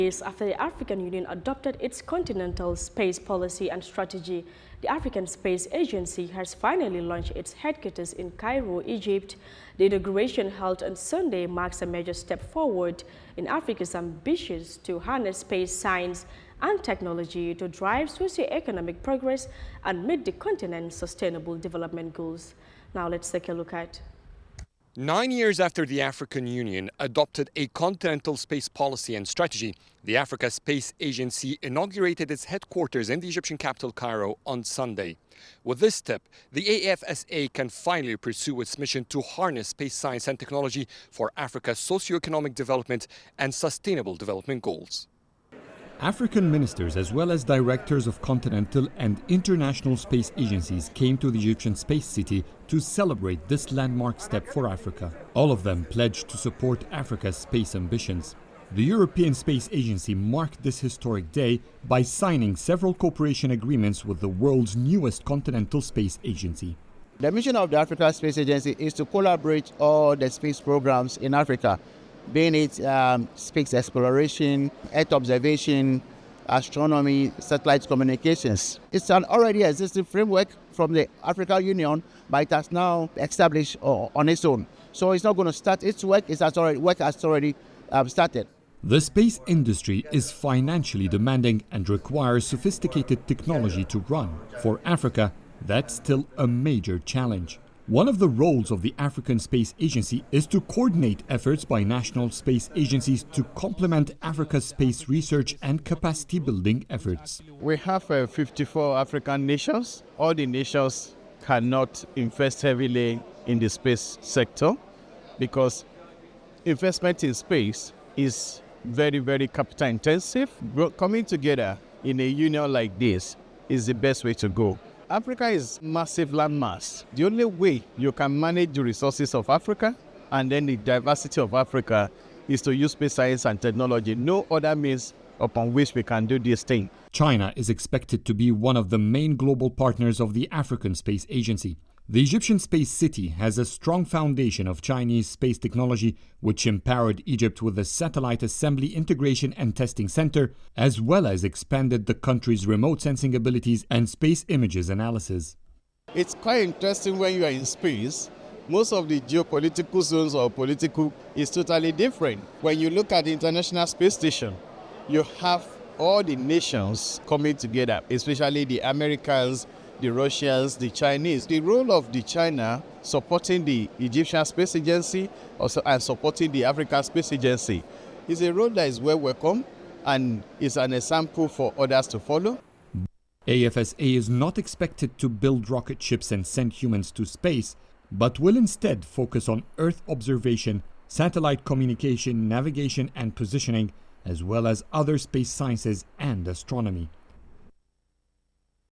Years after the African Union adopted its continental space policy and strategy, the African Space Agency has finally launched its headquarters in Cairo, Egypt. The inauguration held on Sunday marks a major step forward in Africa's ambitions to harness space science and technology to drive socio-economic progress and meet the continent's sustainable development goals. Now let's take a look at 9 years after the African Union adopted a continental space policy and strategy, the Africa Space Agency inaugurated its headquarters in the Egyptian capital Cairo on Sunday. With this step, the AFSA can finally pursue its mission to harness space science and technology for Africa's socio-economic development and sustainable development goals. African ministers as well as directors of continental and international space agencies came to the Egyptian space city to celebrate this landmark step for Africa. All of them pledged to support Africa's space ambitions. The European Space Agency marked this historic day by signing several cooperation agreements with the world's newest continental space agency. The mission of the Africa Space Agency is to collaborate all the space programs in Africa, being it space exploration, Earth observation, astronomy, satellite communications. It's an already existing framework from the African Union, but it has now established on its own. So it's not going to start its work, work has already started. The space industry is financially demanding and requires sophisticated technology to run. For Africa, that's still a major challenge. One of the roles of the African Space Agency is to coordinate efforts by national space agencies to complement Africa's space research and capacity building efforts. We have 54 African nations. All the nations cannot invest heavily in the space sector because investment in space is very, very capital intensive. But coming together in a union like this is the best way to go. Africa is massive landmass. The only way you can manage the resources of Africa and then the diversity of Africa is to use space science and technology. No other means upon which we can do this thing. China is expected to be one of the main global partners of the African Space Agency. The Egyptian space city has a strong foundation of Chinese space technology, which empowered Egypt with a satellite assembly integration and testing center, as well as expanded the country's remote sensing abilities and space images analysis. It's quite interesting when you are in space. Most of the geopolitical zones or political is totally different. When you look at the International Space Station, you have all the nations coming together, especially the Americans, the Russians, the Chinese. The role of the China supporting the Egyptian Space Agency also, and supporting the African Space Agency is a role that is well welcome and is an example for others to follow. AFSA is not expected to build rocket ships and send humans to space, but will instead focus on Earth observation, satellite communication, navigation and positioning, as well as other space sciences and astronomy.